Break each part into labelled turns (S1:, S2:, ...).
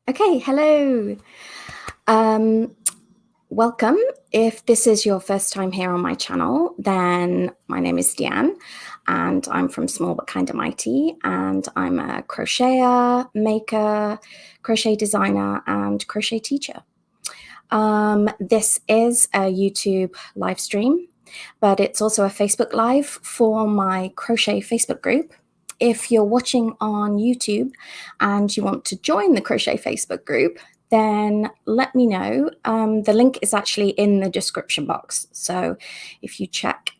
S1: Okay, hello. Welcome. If this is your first time here on my channel, then my name is Deanne and I'm from Small But Kinda Mighty, and I'm a crocheter, maker, crochet designer, and crochet teacher. This is a YouTube live stream, but it's also a Facebook Live for my crochet Facebook group. If you're watching on YouTube and you want to join the crochet Facebook group, then let me know. The link is actually in the description box. So if you check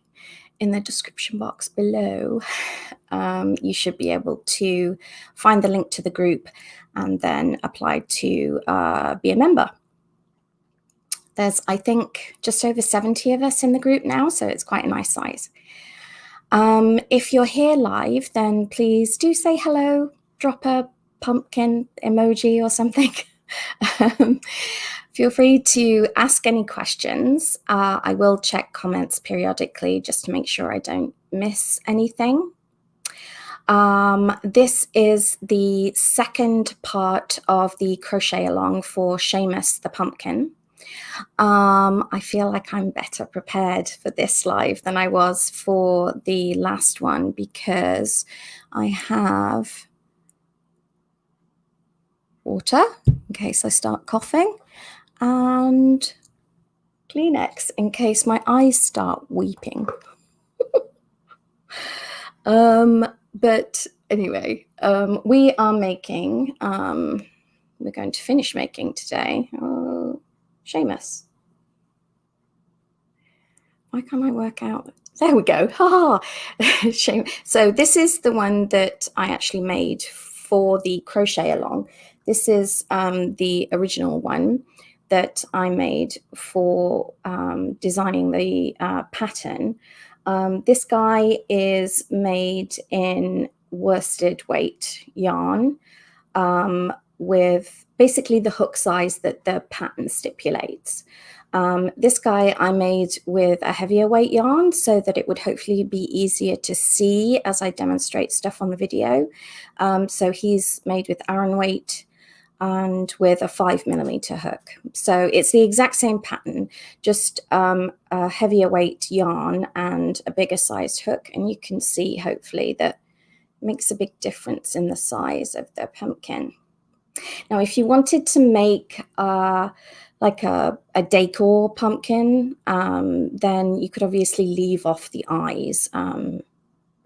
S1: in the description box below, you should be able to find the link to the group and then apply to be a member. There's, I think, just over 70 of us in the group now, so it's quite a nice size. If you're here live, then please do say hello, drop a pumpkin emoji or something. Feel free to ask any questions. I will check comments periodically just to make sure I don't miss anything. This is the second part of the crochet along for Seamus the pumpkin. I feel like I'm better prepared for this live than I was for the last one because I have water in case I start coughing and Kleenex in case my eyes start weeping. But anyway, we are making, we're going to finish making today, Seamus. Why can't I work out? There we go. Ha! Shame. So this is the one that I actually made for the crochet along. This is the original one that I made for designing the pattern. This guy is made in worsted weight yarn with basically the hook size that the pattern stipulates. This guy I made with a heavier weight yarn so that it would hopefully be easier to see as I demonstrate stuff on the video. So he's made with Aran weight and with a 5mm hook. So it's the exact same pattern, just a heavier weight yarn and a bigger sized hook. And you can see hopefully that makes a big difference in the size of the pumpkin. Now, if you wanted to make like a decor pumpkin, then you could obviously leave off the eyes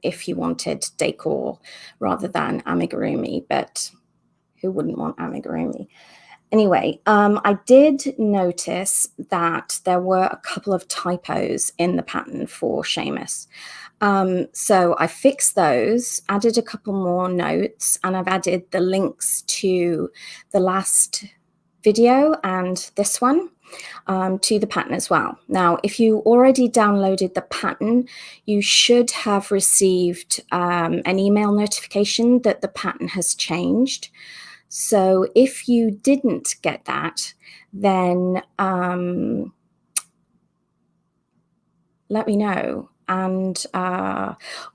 S1: if you wanted decor rather than amigurumi, but who wouldn't want amigurumi? Anyway, I did notice that there were a couple of typos in the pattern for Seamus. So I fixed those, added a couple more notes, and I've added the links to the last video and this one to the pattern as well. Now, if you already downloaded the pattern, you should have received an email notification that the pattern has changed. So if you didn't get that, then let me know. And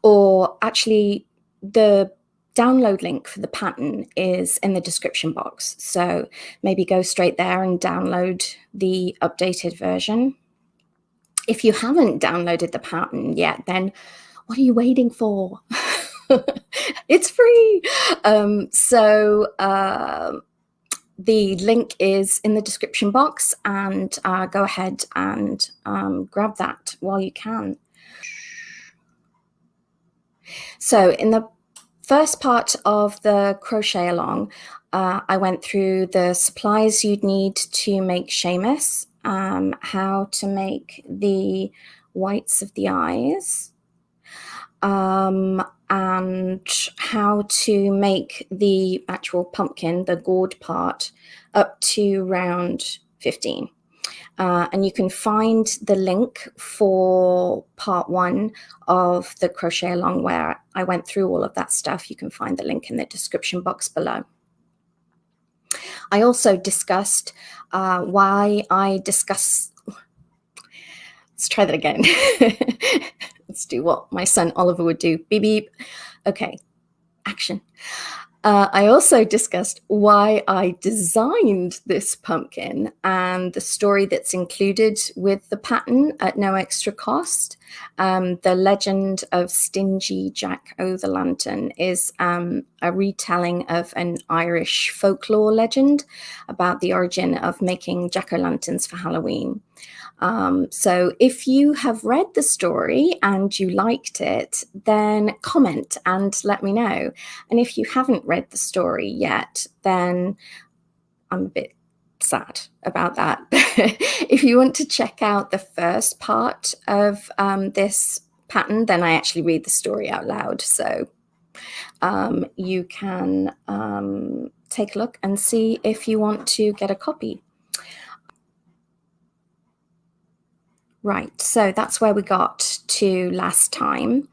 S1: or actually the download link for the pattern is in the description box. So maybe go straight there and download the updated version. If you haven't downloaded the pattern yet, then what are you waiting for? It's free. The link is in the description box, and go ahead and grab that while you can. So in the first part of the crochet along, I went through the supplies you'd need to make Seamus, how to make the whites of the eyes, and how to make the actual pumpkin, the gourd part, up to round 15. And you can find the link for part 1 of the crochet along where I went through all of that stuff. You can find the link in the description box below. I also discussed let's try that again. Let's do what my son Oliver would do. Beep, beep. Okay, action. I also discussed why I designed this pumpkin and the story that's included with the pattern at no extra cost. The Legend of Stingy Jack O'Lantern is a retelling of an Irish folklore legend about the origin of making jack-o'-lanterns for Halloween. So if you have read the story and you liked it, then comment and let me know. And if you haven't read the story yet, then I'm a bit sad about that. If you want to check out the first part of this pattern, then I actually read the story out loud. So you can take a look and see if you want to get a copy. Right, so that's where we got to last time.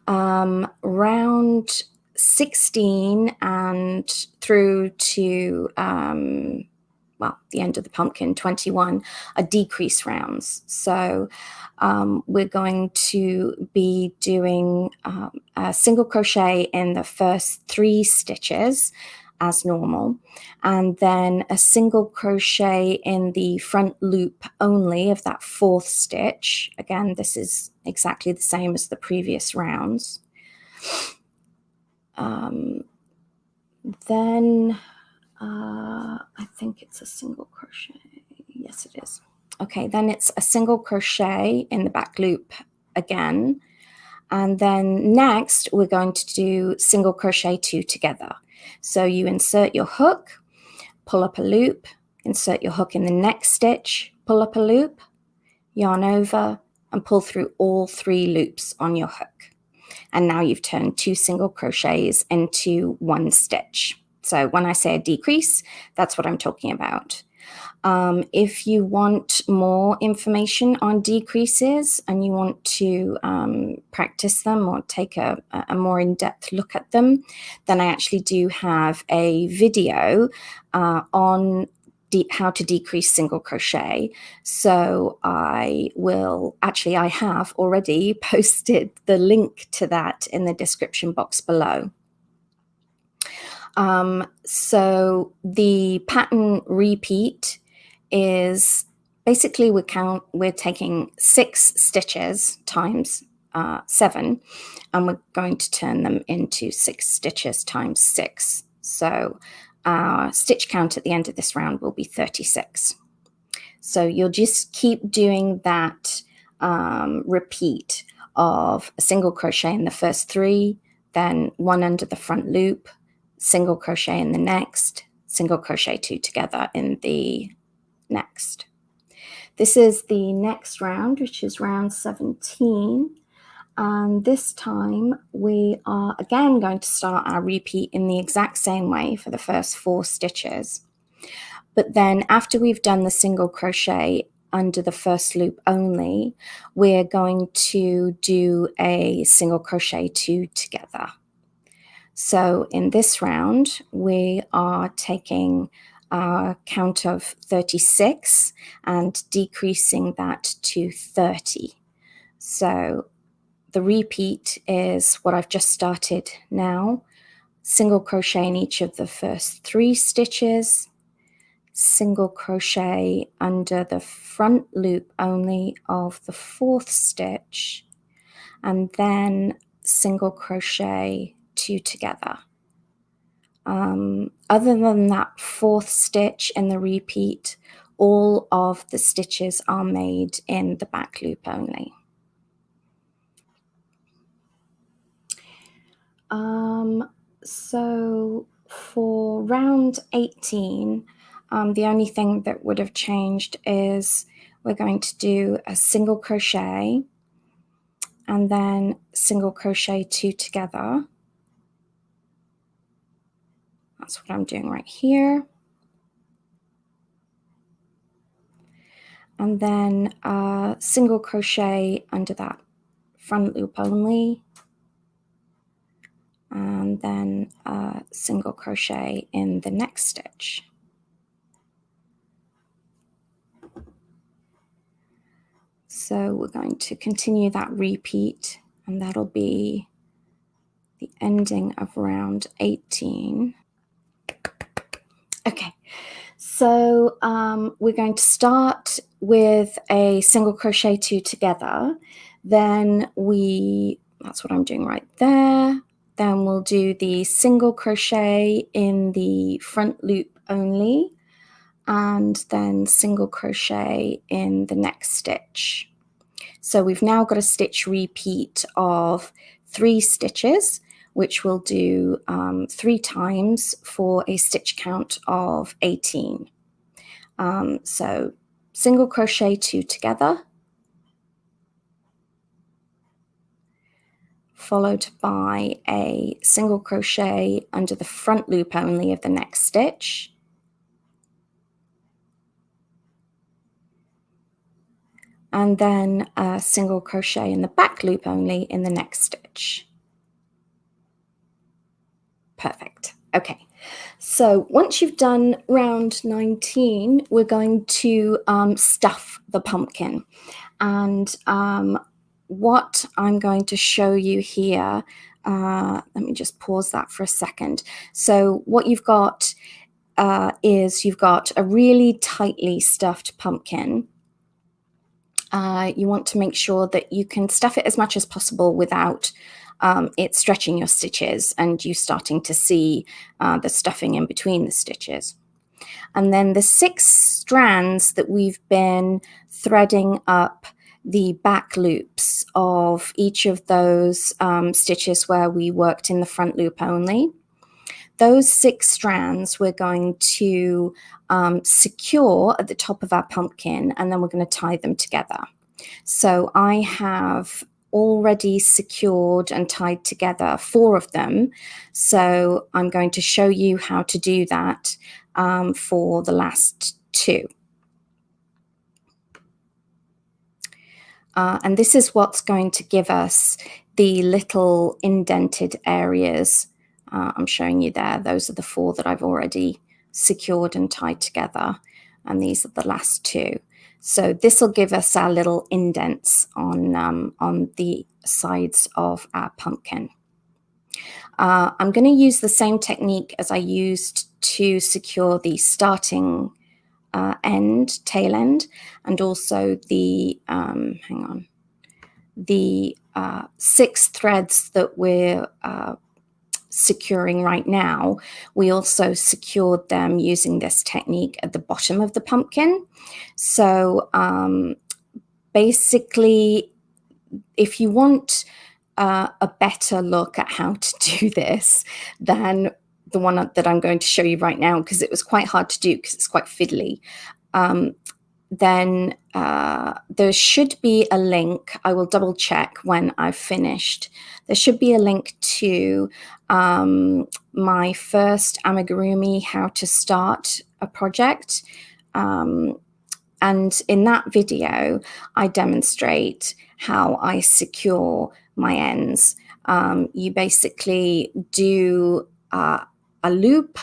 S1: Round 16 and through to, well, the end of the pumpkin, 21, are decrease rounds. So we're going to be doing a single crochet in the first 3 stitches as normal, and then a single crochet in the front loop only of that 4th stitch. Again, this is exactly the same as the previous rounds. Then I think it's a single crochet. Yes, it is. Okay, then it's a single crochet in the back loop again. And then next we're going to do single crochet 2 together. So you insert your hook, pull up a loop, insert your hook in the next stitch, pull up a loop, yarn over, and pull through all 3 loops on your hook. And now you've turned 2 single crochets into 1 stitch. So when I say a decrease, that's what I'm talking about. If you want more information on decreases and you want to practice them or take a more in-depth look at them, then I actually do have a video on how to decrease single crochet. So I have already posted the link to that in the description box below. So the pattern repeat is basically we're taking 6 stitches times 7, and we're going to turn them into 6 stitches times 6. So our stitch count at the end of this round will be 36. So you'll just keep doing that repeat of a single crochet in the first 3, then 1 under the front loop, single crochet in the next, single crochet 2 together in the next. This is the next round, which is round 17. And this time we are again going to start our repeat in the exact same way for the first 4 stitches. But then after we've done the single crochet under the first loop only, we're going to do a single crochet 2 together. So in this round, we are taking a count of 36 and decreasing that to 30. So the repeat is what I've just started now. Single crochet in each of the first 3 stitches, single crochet under the front loop only of the 4th stitch, and then single crochet 2 together. Other than that 4th stitch in the repeat, all of the stitches are made in the back loop only. So for round 18, the only thing that would have changed is we're going to do a single crochet and then single crochet 2 together. That's what I'm doing right here. And then single crochet under that front loop only, and then single crochet in the next stitch. So we're going to continue that repeat, and that'll be the ending of round 18. Okay, so we're going to start with a single crochet 2 together. Then that's what I'm doing right there. Then we'll do the single crochet in the front loop only, and then single crochet in the next stitch. So we've now got a stitch repeat of 3 stitches, which we'll do 3 times for a stitch count of 18. So single crochet 2 together, followed by a single crochet under the front loop only of the next stitch, and then a single crochet in the back loop only in the next stitch. Perfect. Okay, so once you've done round 19, we're going to stuff the pumpkin. And what I'm going to show you here, let me just pause that for a second. So what you've got is you've got a really tightly stuffed pumpkin. You want to make sure that you can stuff it as much as possible without it stretching your stitches and you starting to see the stuffing in between the stitches. And then the 6 strands that we've been threading up the back loops of each of those stitches where we worked in the front loop only, those 6 strands we're going to secure at the top of our pumpkin, and then we're going to tie them together. So I have already secured and tied together 4 of them. So I'm going to show you how to do that for the last 2. And this is what's going to give us the little indented areas. I'm showing you there. Those are the 4 that I've already secured and tied together. And these are the last 2. So this will give us our little indents on the sides of our pumpkin. I'm going to use the same technique as I used to secure the starting tail end, and also the, the 6 threads that we're securing right now. We also secured them using this technique at the bottom of the pumpkin. So basically, if you want a better look at how to do this than the one that I'm going to show you right now, because it was quite hard to do because it's quite fiddly, then there should be a link. I will double check when I've finished. There should be a link to my first Amigurumi How to Start a Project. And in that video, I demonstrate how I secure my ends. You basically do a loop,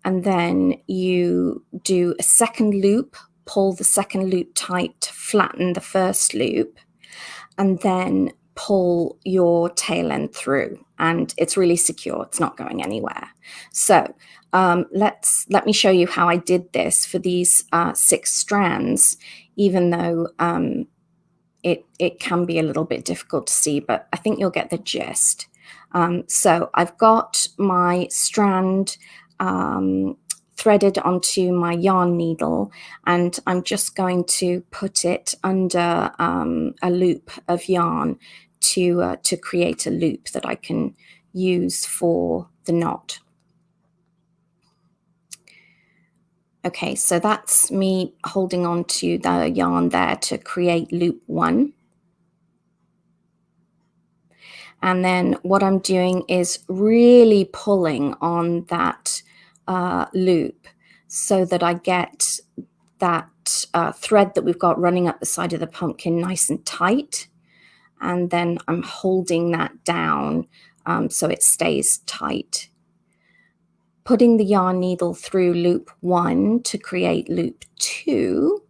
S1: and then you do a second loop, pull the second loop tight to flatten the first loop, and then pull your tail end through, and it's really secure. It's not going anywhere. So let me show you how I did this for these 6 strands, even though it can be a little bit difficult to see, but I think you'll get the gist. So I've got my strand threaded onto my yarn needle, and I'm just going to put it under a loop of yarn to create a loop that I can use for the knot. Okay, so that's me holding on to the yarn there to create loop 1. And then what I'm doing is really pulling on that loop so that I get that thread that we've got running up the side of the pumpkin nice and tight. And then I'm holding that down so it stays tight. Putting the yarn needle through loop 1 to create loop 2.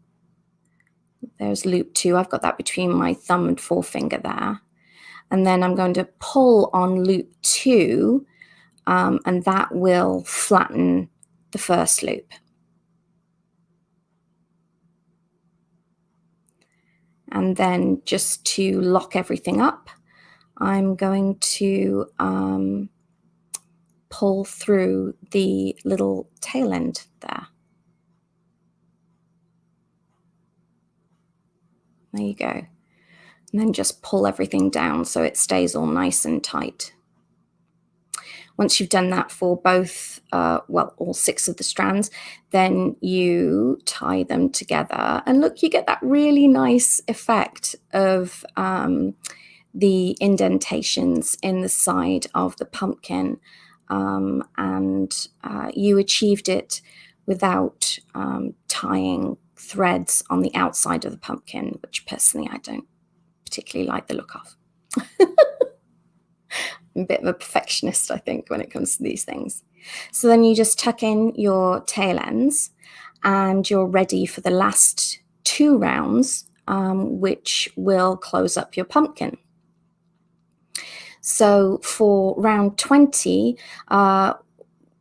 S1: There's loop 2. I've got that between my thumb and forefinger there. and then I'm going to pull on loop 2, and that will flatten the first loop. And then just to lock everything up, I'm going to pull through the little tail end there. There you go. And then just pull everything down so it stays all nice and tight. Once you've done that for both, well, all 6 of the strands, then you tie them together. And look, you get that really nice effect of the indentations in the side of the pumpkin. And you achieved it without tying threads on the outside of the pumpkin, which personally I don't particularly like the look of. I'm a bit of a perfectionist, I think, when it comes to these things. So then you just tuck in your tail ends and you're ready for the last 2 rounds, which will close up your pumpkin. So for round 20,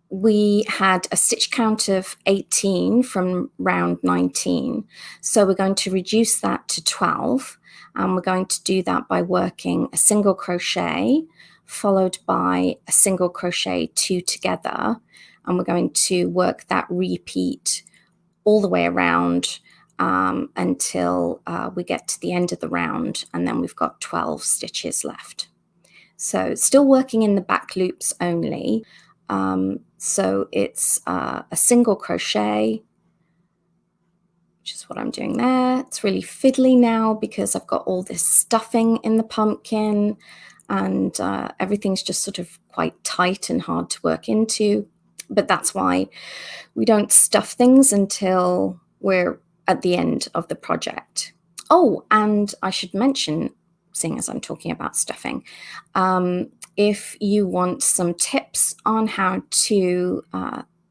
S1: we had a stitch count of 18 from round 19. So we're going to reduce that to 12, and we're going to do that by working a single crochet followed by a single crochet 2 together, and we're going to work that repeat all the way around until we get to the end of the round, and then we've got 12 stitches left. So still working in the back loops only. So it's a single crochet, which is what I'm doing there. It's really fiddly now because I've got all this stuffing in the pumpkin, and everything's just sort of quite tight and hard to work into. But that's why we don't stuff things until we're at the end of the project. Oh, and I should mention, seeing as I'm talking about stuffing, if you want some tips on how to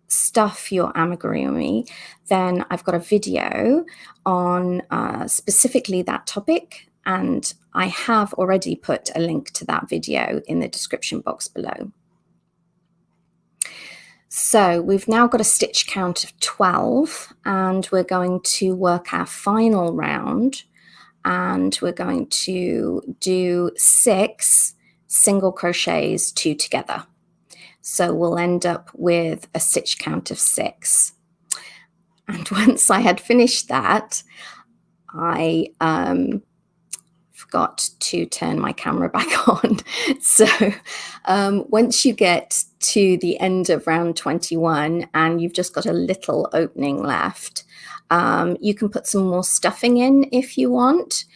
S1: stuff your amigurumi, then I've got a video on specifically that topic, and I have already put a link to that video in the description box below. So we've now got a stitch count of 12, and we're going to work our final round, and we're going to do 6 single crochets 2 together. So we'll end up with a stitch count of 6. And once I had finished that, I forgot to turn my camera back on. So once you get to the end of round 21 and you've just got a little opening left, you can put some more stuffing in if you want.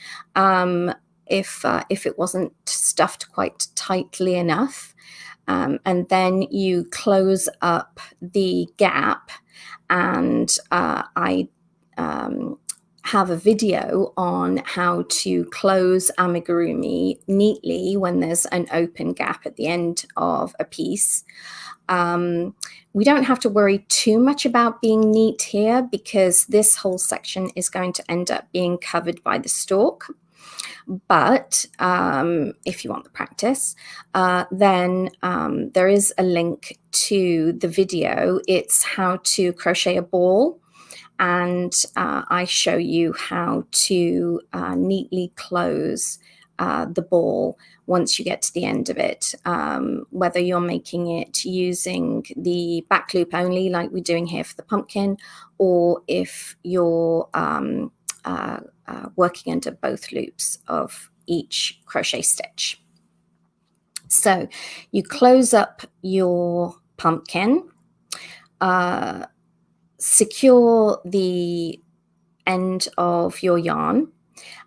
S1: If it wasn't stuffed quite tightly enough, and then you close up the gap, and I have a video on how to close amigurumi neatly when there's an open gap at the end of a piece. We don't have to worry too much about being neat here because this whole section is going to end up being covered by the stalk. But if you want the practice, then there is a link to the video. It's how to crochet a ball, and I show you how to neatly close the ball once you get to the end of it, whether you're making it using the back loop only like we're doing here for the pumpkin, or if you're working under both loops of each crochet stitch. So you close up your pumpkin, secure the end of your yarn,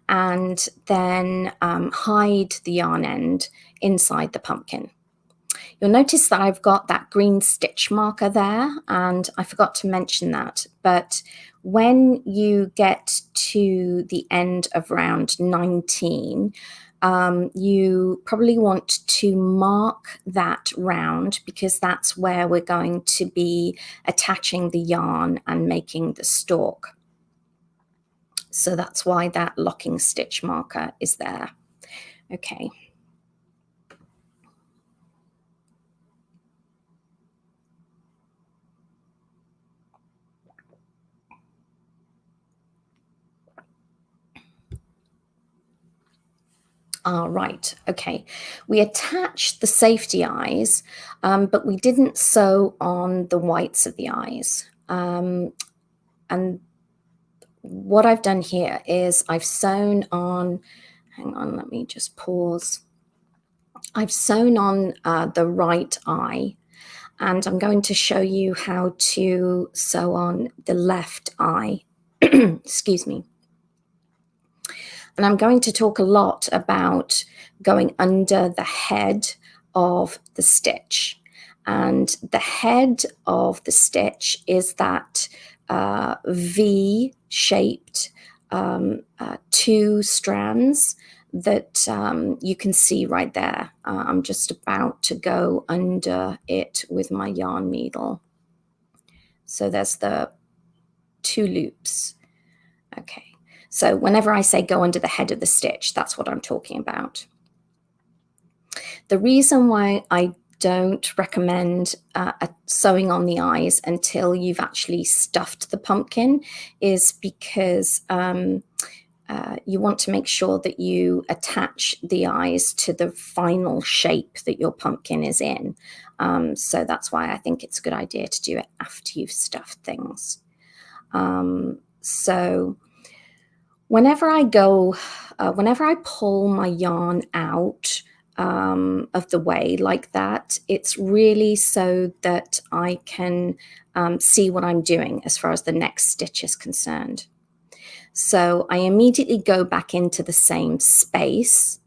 S1: and then hide the yarn end inside the pumpkin. You'll notice that I've got that green stitch marker there, and I forgot to mention that, but when you get to the end of round 19, you probably want to mark that round because that's where we're going to be attaching the yarn and making the stalk. So that's why that locking stitch marker is there. Okay. Right, okay. We attached the safety eyes, but we didn't sew on the whites of the eyes. And what I've done here is I've sewn on, hang on, let me just pause. I've sewn on the right eye, and I'm going to show you how to sew on the left eye. Excuse me. And I'm going to talk a lot about going under the head of the stitch. And the head of the stitch is that V-shaped 2 strands that you can see right there. I'm just about to go under it with my yarn needle. So there's the 2 loops. Okay. So whenever I say go under the head of the stitch, that's what I'm talking about. The reason why I don't recommend sewing on the eyes until you've actually stuffed the pumpkin is because you want to make sure that you attach the eyes to the final shape that your pumpkin is in. So that's why I think it's a good idea to do it after you've stuffed things. So whenever I pull my yarn out of the way like that, it's really so that I can see what I'm doing as far as the next stitch is concerned. So I immediately go back into the same space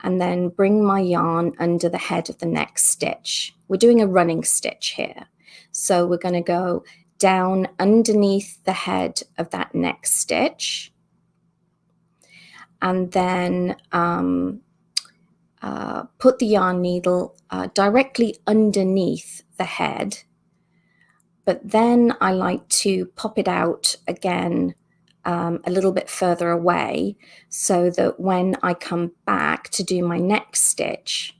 S1: and then bring my yarn under the head of the next stitch. We're doing a running stitch here. So we're going to go down underneath the head of that next stitch, and then put the yarn needle directly underneath the head. But then I like to pop it out again a little bit further away, so that when I come back to do my next stitch,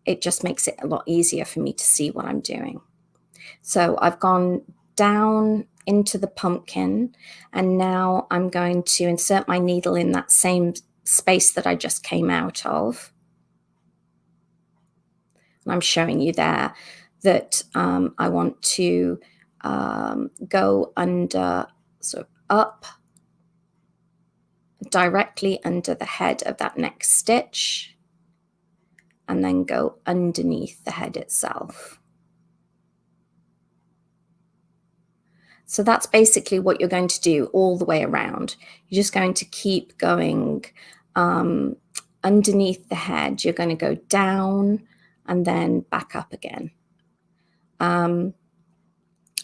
S1: it just makes it a lot easier for me to see what I'm doing. So I've gone down into the pumpkin, and now I'm going to insert my needle in that same space that I just came out of. And I'm showing you there that I want to go under, so up, directly under the head of that next stitch, and then go underneath the head itself. So that's basically what you're going to do all the way around. You're just going to keep going underneath the head. You're going to go down and then back up again.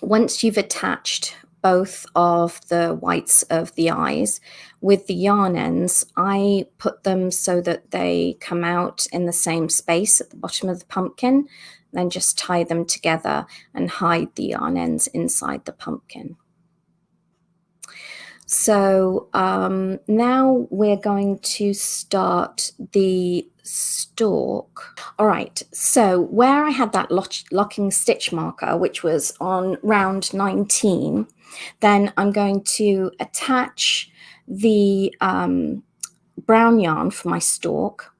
S1: Once you've attached both of the whites of the eyes with the yarn ends, I put them so that they come out in the same space at the bottom of the pumpkin, then just tie them together and hide the yarn ends inside the pumpkin. So now we're going to start the stalk. All right, so where I had that locking stitch marker, which was on round 19, then I'm going to attach the brown yarn for my stalk,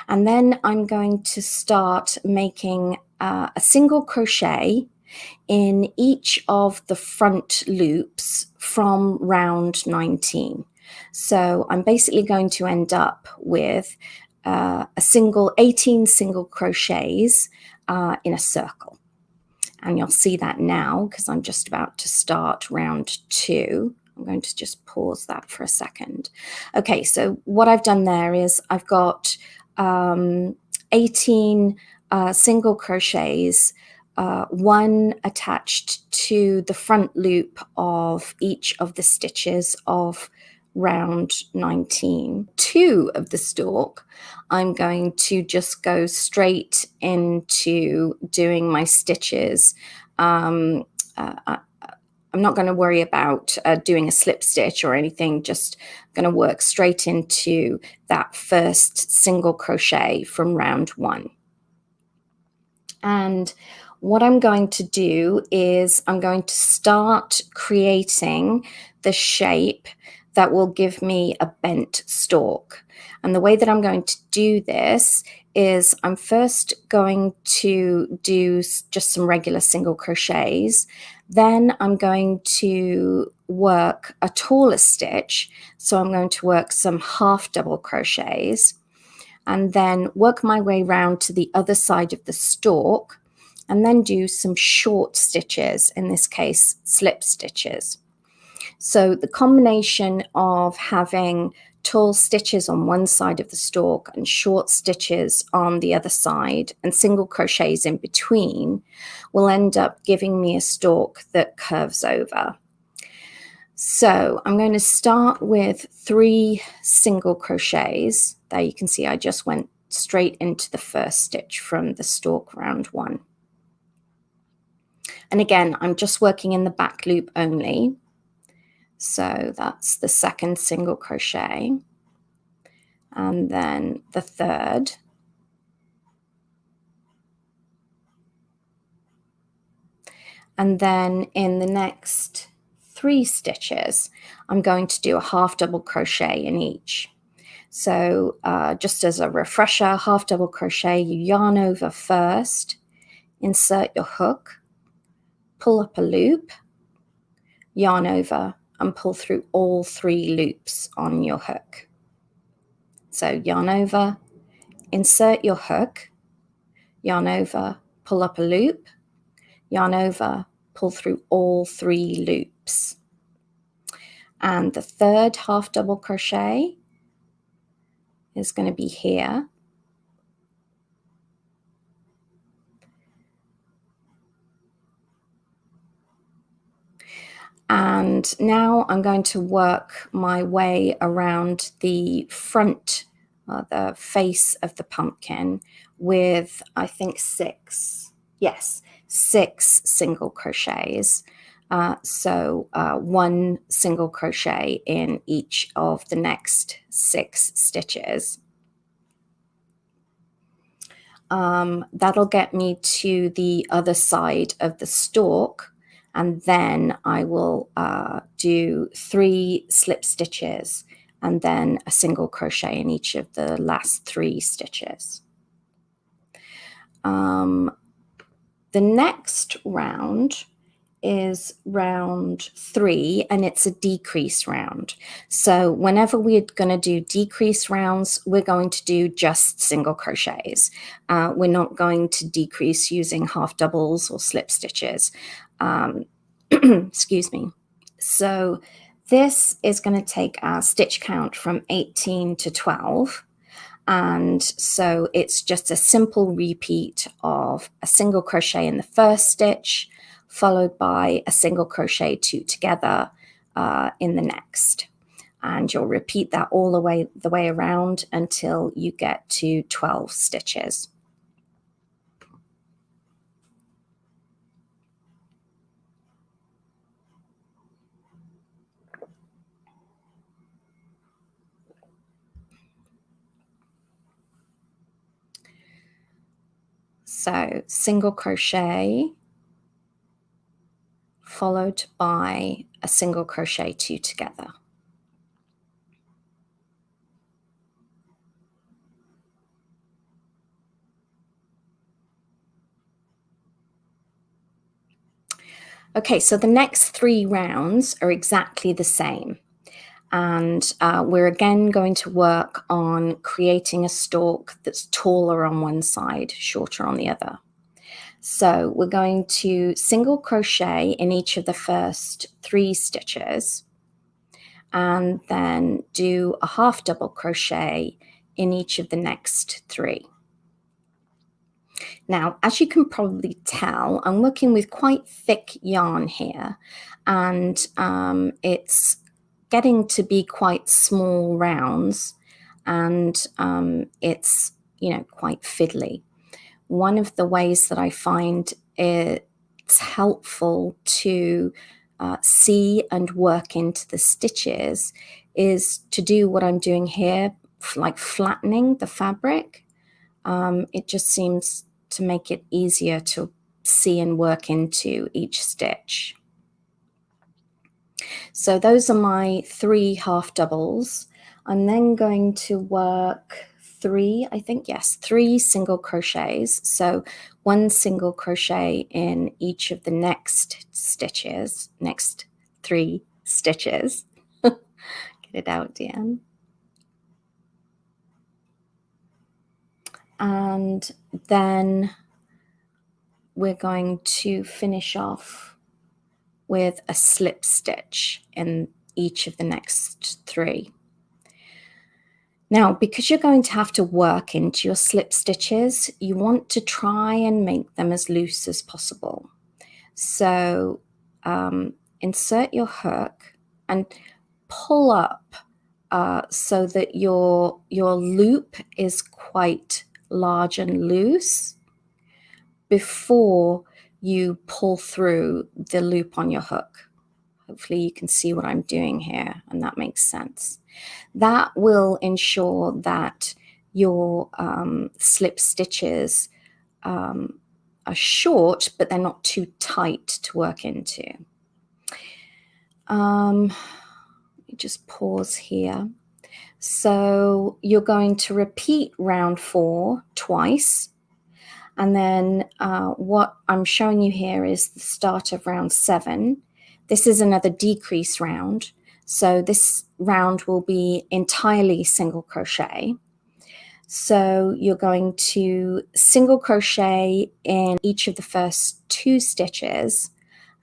S1: and then I'm going to start making a single crochet in each of the front loops from round 19. So I'm basically going to end up with 18 single crochets in a circle. And you'll see that now because I'm just about to start round 2. I'm going to just pause that for a second. Okay, so what I've done there is I've got 18 single crochets, one attached to the front loop of each of the stitches of round 19. 2 of the stalk, I'm going to just go straight into doing my stitches. I'm not going to worry about doing a slip stitch or anything, just going to work straight into that first single crochet from round 1. And what I'm going to do is I'm going to start creating the shape that will give me a bent stalk. And the way that I'm going to do this is I'm first going to do just some regular single crochets. Then I'm going to work a taller stitch. So I'm going to work some half double crochets and then work my way round to the other side of the stalk and then do some short stitches, in this case, slip stitches. So the combination of having tall stitches on one side of the stalk and short stitches on the other side and single crochets in between will end up giving me a stalk that curves over. So I'm going to start with 3 single crochets. There you can see I just went straight into the first stitch from the stalk round 1. And again, I'm just working in the back loop only. So that's the second single crochet, and then the third, and then in the next 3 stitches I'm going to do a half double crochet in each. So just as a refresher, half double crochet, you yarn over first, insert your hook, pull up a loop, yarn over and pull through all 3 loops on your hook. So yarn over, insert your hook, yarn over, pull up a loop, yarn over, pull through all 3 loops. And the third half double crochet is going to be here. And now I'm going to work my way around the front, the face of the pumpkin with, I think, 6 single crochets. So 1 single crochet in each of the next 6 stitches. That'll get me to the other side of the stalk, and then I will do 3 slip stitches and then a single crochet in each of the last 3 stitches. The next round is round 3, and it's a decrease round. So whenever we're going to do decrease rounds, we're going to do just single crochets. We're not going to decrease using half doubles or slip stitches. Excuse me. So this is going to take our stitch count from 18 to 12. And so it's just a simple repeat of a single crochet in the first stitch, followed by a single crochet 2 together in the next. And you'll repeat that all the way around until you get to 12 stitches. So single crochet, followed by a single crochet 2 together. Okay, so the next 3 rounds are exactly the same. And we're again going to work on creating a stalk that's taller on one side, shorter on the other. So we're going to single crochet in each of the first 3 stitches, and then do a half double crochet in each of the next 3. Now, as you can probably tell, I'm working with quite thick yarn here, and it's getting to be quite small rounds, and it's, quite fiddly. One of the ways that I find it's helpful to see and work into the stitches is to do what I'm doing here, like flattening the fabric. It just seems to make it easier to see and work into each stitch. So those are my 3 half doubles. I'm then going to work 3, I think, yes, 3 single crochets. So 1 single crochet in each of the next stitches, next 3 stitches. Get it out, Deanne. And then we're going to finish off with a slip stitch in each of the next 3. Now, because you're going to have to work into your slip stitches, you want to try and make them as loose as possible. So insert your hook and pull up so that your loop is quite large and loose before you pull through the loop on your hook. Hopefully you can see what I'm doing here, and that makes sense. That will ensure that your slip stitches are short, but they're not too tight to work into. Let me just pause here. So you're going to repeat round 4 twice. And then what I'm showing you here is the start of round 7. This is another decrease round. So this round will be entirely single crochet. So you're going to single crochet in each of the first 2 stitches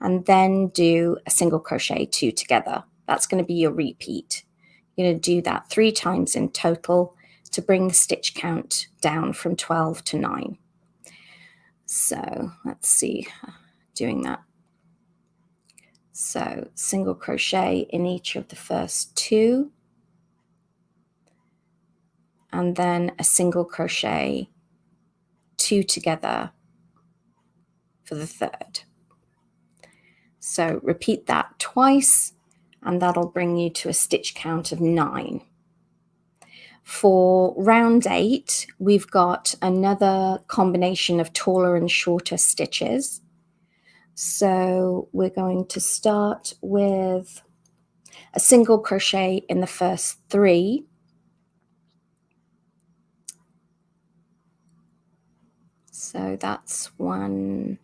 S1: and then do a single crochet 2 together. That's going to be your repeat. You're going to do that 3 times in total to bring the stitch count down from 12 to 9. So let's see, doing that. So single crochet in each of the first 2, and then a single crochet 2 together for the 3rd. So repeat that twice, and that'll bring you to a stitch count of 9. For round 8, we've got another combination of taller and shorter stitches. So we're going to start with a single crochet in the first 3. So that's 1,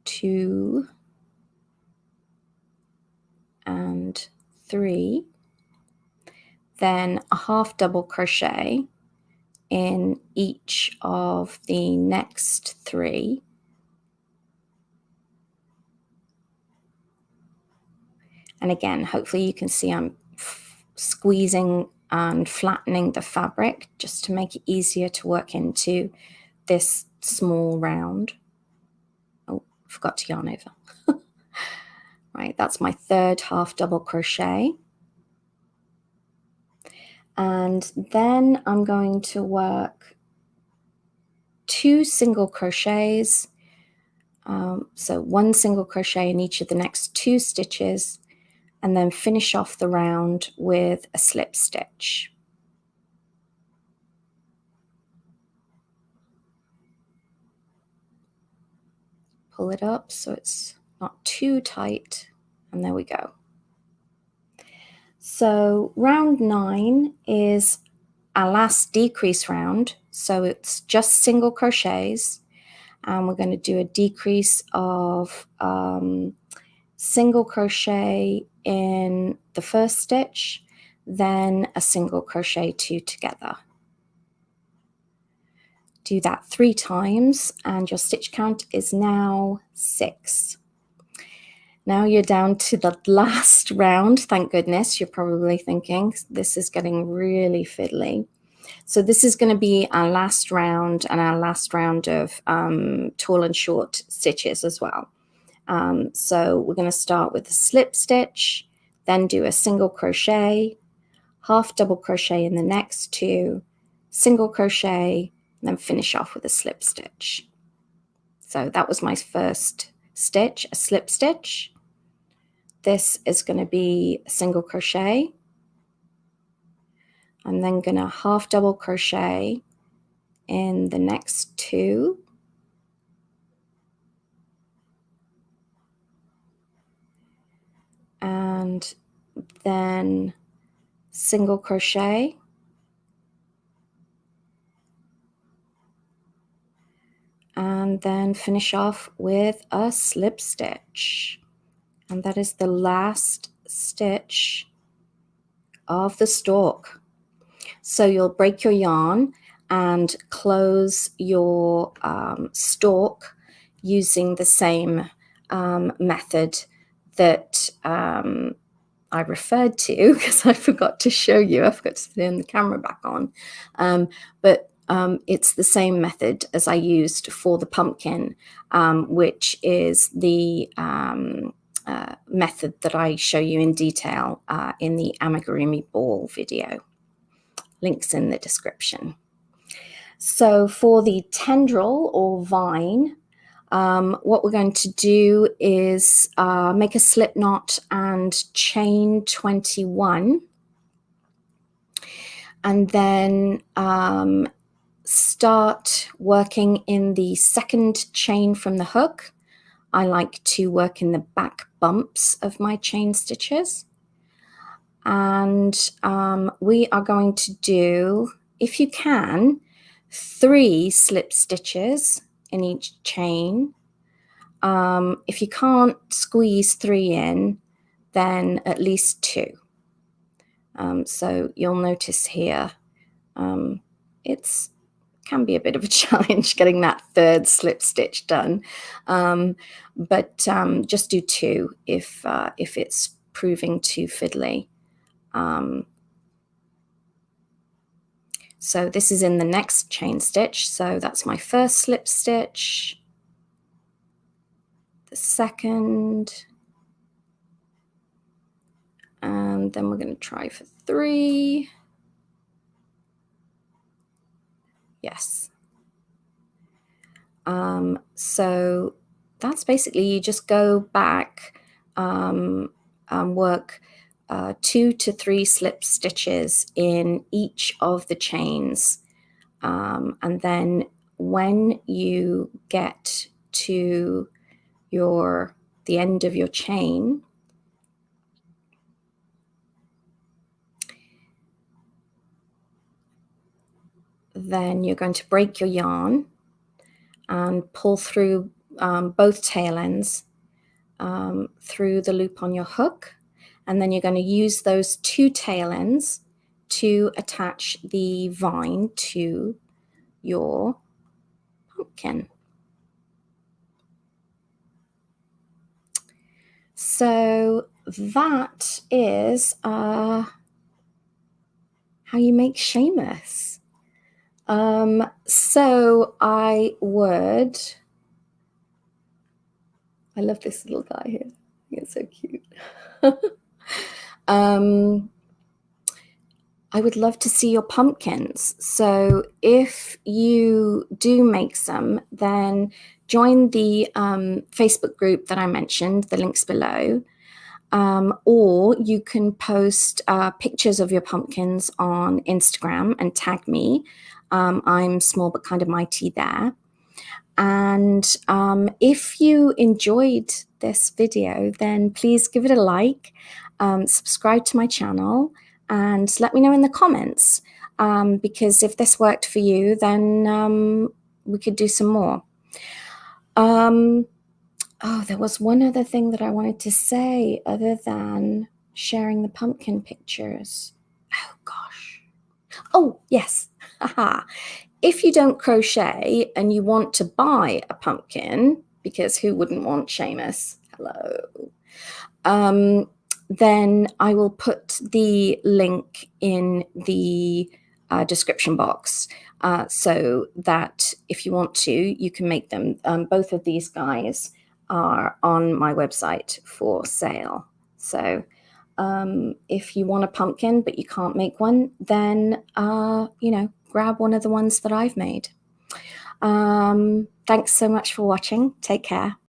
S1: 2, and 3. Then a half double crochet in each of the next 3. And again, hopefully you can see I'm squeezing and flattening the fabric just to make it easier to work into this small round. Oh, forgot to yarn over. Right, that's my 3rd half double crochet. And then I'm going to work 2 single crochets. So 1 single crochet in each of the next 2 stitches, and then finish off the round with a slip stitch. Pull it up so it's not too tight, and there we go. So round 9 is our last decrease round, so it's just single crochets, and we're going to do a decrease of single crochet in the first stitch, then a single crochet 2 together. Do that 3 times, and your stitch count is now 6. Now you're down to the last round. Thank goodness. You're probably thinking, this is getting really fiddly. So this is going to be our last round, and our last round of tall and short stitches as well. So we're going to start with a slip stitch, then do a single crochet, half double crochet in the next 2, single crochet, and then finish off with a slip stitch. So that was my first stitch, a slip stitch. This is going to be a single crochet. I'm then going to half double crochet in the next 2. and then single crochet, and then finish off with a slip stitch. And that is the last stitch of the stalk. So you'll break your yarn and close your stalk using the same method that I referred to, because I forgot to show you. I forgot to turn the camera back on. But it's the same method as I used for the pumpkin, which is the method that I show you in detail in the Amigurumi ball video. Links in the description. So for the tendril or vine, what we're going to do is make a slip knot and chain 21, and then start working in the second chain from the hook. I like to work in the back bumps of my chain stitches. And we are going to do, if you can, 3 slip stitches in each chain. If you can't squeeze 3 in, then at least 2. So you'll notice here, it can be a bit of a challenge getting that 3rd slip stitch done, but just do 2 if it's proving too fiddly. So this is in the next chain stitch. So that's my first slip stitch, the second, and then we're going to try for 3. Yes. So that's basically, you just go back, work 2 to 3 slip stitches in each of the chains, and then when you get to the end of your chain, then you're going to break your yarn and pull through both tail ends through the loop on your hook. And then you're going to use those 2 tail ends to attach the vine to your pumpkin. So that is how you make Seamus. So I love this little guy here. It's so cute. I would love to see your pumpkins. So if you do make some, then join the Facebook group that I mentioned, the links below. Or you can post pictures of your pumpkins on Instagram and tag me. I'm small but kind of mighty there. And if you enjoyed this video, then please give it a like, subscribe to my channel, and let me know in the comments, because if this worked for you, then we could do some more. Oh, there was one other thing that I wanted to say other than sharing the pumpkin pictures. Oh, gosh. Oh, yes. If you don't crochet and you want to buy a pumpkin, because who wouldn't want Seamus? Hello. Then I will put the link in the description box, so that if you want to, you can make them. Both of these guys are on my website for sale. So if you want a pumpkin but you can't make one, then grab one of the ones that I've made. Thanks so much for watching. Take care.